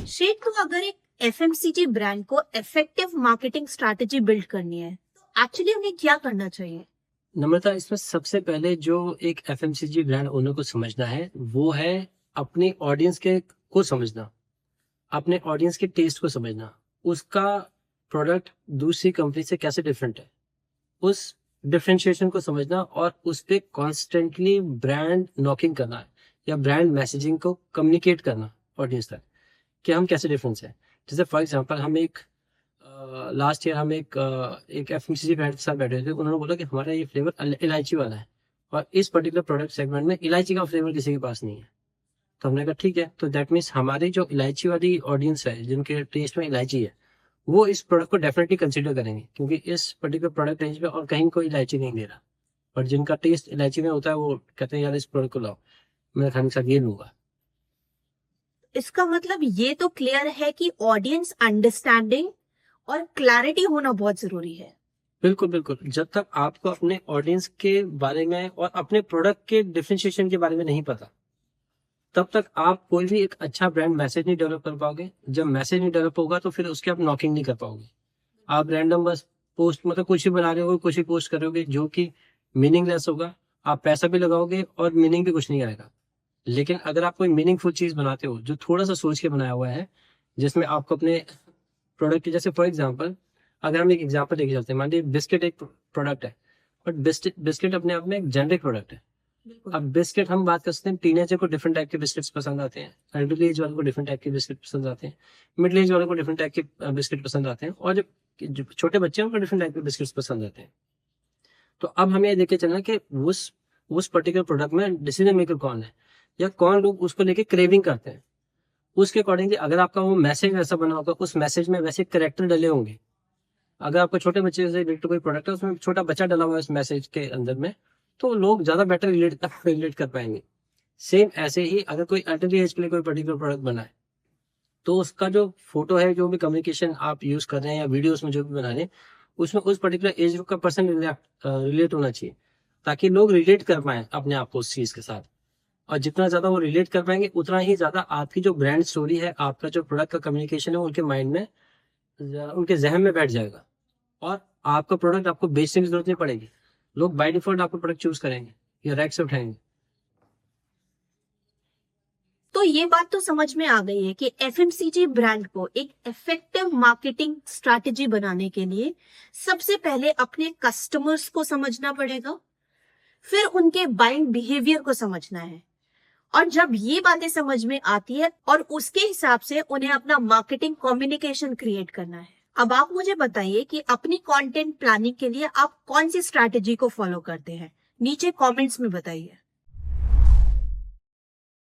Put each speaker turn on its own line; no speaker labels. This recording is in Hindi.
शेख, तो अगर एक एफएमसीजी ब्रांड को इफेक्टिव मार्केटिंग स्ट्रैटेजी बिल्ड करनी है तो एक्चुअली उन्हें क्या करना चाहिए?
नम्रता, इसमें सबसे पहले जो एक एफएमसीजी ब्रांड ओनर को समझना है वो है अपनी ऑडियंस के को समझना, अपने ऑडियंस के टेस्ट को समझना, उसका प्रोडक्ट दूसरी कंपनी से कैसे डिफरेंट है, उस डिफरेंशिएशन को समझना और उस पर कॉन्स्टेंटली ब्रांड नॉकिंग करना है या ब्रांड मैसेजिंग को कम्युनिकेट करना ऑडियंस तक कि हम कैसे डिफरेंस है। जैसे फॉर एग्जांपल हम एक लास्ट ईयर हम एक एफएमसीजी ब्रांड के साथ बैठे थे। उन्होंने बोला कि हमारा ये फ्लेवर इलायची वाला है और इस पर्टिकुलर प्रोडक्ट सेगमेंट में इलायची का फ्लेवर किसी के पास नहीं है। तो हमने कहा ठीक है, तो दैट मीन्स हमारी जो इलायची वाली ऑडियंस है जिनके टेस्ट में इलायची है वो इस प्रोडक्ट को डेफिनेटली कंसीडर करेंगे, क्योंकि इस पर्टिकुलर प्रोडक्ट रेंज में और कहीं कोई इलायची नहीं दे रहा। और जिनका टेस्ट इलायची में होता है वो कहते हैं यार इस प्रोडक्ट को लाओ, मैं खाने के साथ ये लूंगा।
इसका मतलब ये तो क्लियर है कि ऑडियंस अंडरस्टैंडिंग और क्लैरिटी होना बहुत जरूरी है।
बिल्कुल बिल्कुल, जब तक आपको अपने ऑडियंस के बारे में और अपने प्रोडक्ट के डिफरेंशिएशन के बारे में नहीं पता तब तक आप कोई भी एक अच्छा ब्रांड मैसेज नहीं डेवलप कर पाओगे। जब मैसेज नहीं डेवलप होगा तो फिर उसके आप नॉकिंग नहीं कर पाओगे। आप रैंडम बस पोस्ट मतलब कुछ ही बना रहे हो, कुछ ही पोस्ट करोगे जो कि मीनिंगलेस होगा। आप पैसा भी लगाओगे और मीनिंग भी कुछ नहीं आएगा। लेकिन अगर आप कोई मीनिंगफुल चीज बनाते हो जो थोड़ा सा सोच के बनाया हुआ है, जिसमें आपको अपने प्रोडक्ट की, जैसे फॉर एग्जांपल अगर हम एक एग्जांपल लेके चलते हैं, मान लीजिए बिस्किट एक प्रोडक्ट है बट बिस्किट अपने आप में एक जेनरिक प्रोडक्ट है। अब बिस्किट हम बात कर सकते हैं, टीनेजर को डिफरेंट टाइप के बिस्किट्स पसंद आते हैं, एल्डरली एज वालों को डिफरेंट टाइप के बिस्किट पसंद आते हैं, मिडिल एज वालों को डिफरेंट टाइप के बिस्किट पसंद आते हैं, और जो छोटे बच्चे हैं उनको डिफरेंट टाइप के बिस्किट्स पसंद आते हैं। तो अब हमें ये देख के चलना कि उस पर्टिकुलर प्रोडक्ट में डिसीजन मेकर कौन है या कौन लोग उसको लेके क्रेविंग करते हैं। उसके अकॉर्डिंगली अगर आपका वो मैसेज वैसा बना होगा, उस मैसेज में वैसे करेक्टर डले होंगे। अगर आपको छोटे बच्चे से रिलेटेड कोई प्रोडक्ट है उसमें छोटा बच्चा डला हुआ है उस मैसेज के अंदर में, तो लोग ज्यादा बेटर रिलेट कर पाएंगे। सेम ऐसे ही अगर कोई एल्डरली एज के लिए कोई पर्टिकुलर प्रोडक्ट बना है तो उसका जो फोटो है, जो भी कम्युनिकेशन आप यूज कर रहे हैं या वीडियोस में जो भी बना रहे हैं, उसमें उस पर्टिकुलर एज ग्रुप का पर्सन रिलेट होना चाहिए, ताकि लोग रिलेट कर पाए अपने आप को उस चीज के साथ। और जितना ज्यादा वो रिलेट कर पाएंगे उतना ही ज्यादा आपकी जो ब्रांड स्टोरी है, आपका जो प्रोडक्ट का कम्युनिकेशन है, उनके माइंड में, उनके जहन में बैठ जाएगा और आपका प्रोडक्ट आपको बेचने की जरूरत नहीं पड़ेगी। लोग बाय डिफॉल्ट आपका प्रोडक्ट चूज करेंगे या रैक से उठाएंगे।
तो ये बात तो समझ में आ गई है कि एफएमसीजी ब्रांड को एक इफेक्टिव मार्केटिंग स्ट्रैटेजी बनाने के लिए सबसे पहले अपने कस्टमर्स को समझना पड़ेगा, फिर उनके बाइंग बिहेवियर को समझना है, और जब ये बातें समझ में आती है और उसके हिसाब से उन्हें अपना मार्केटिंग कम्युनिकेशन क्रिएट करना है। अब आप मुझे बताइए कि अपनी कंटेंट प्लानिंग के लिए आप कौन सी स्ट्रैटेजी को फॉलो करते हैं? नीचे कमेंट्स में बताइए।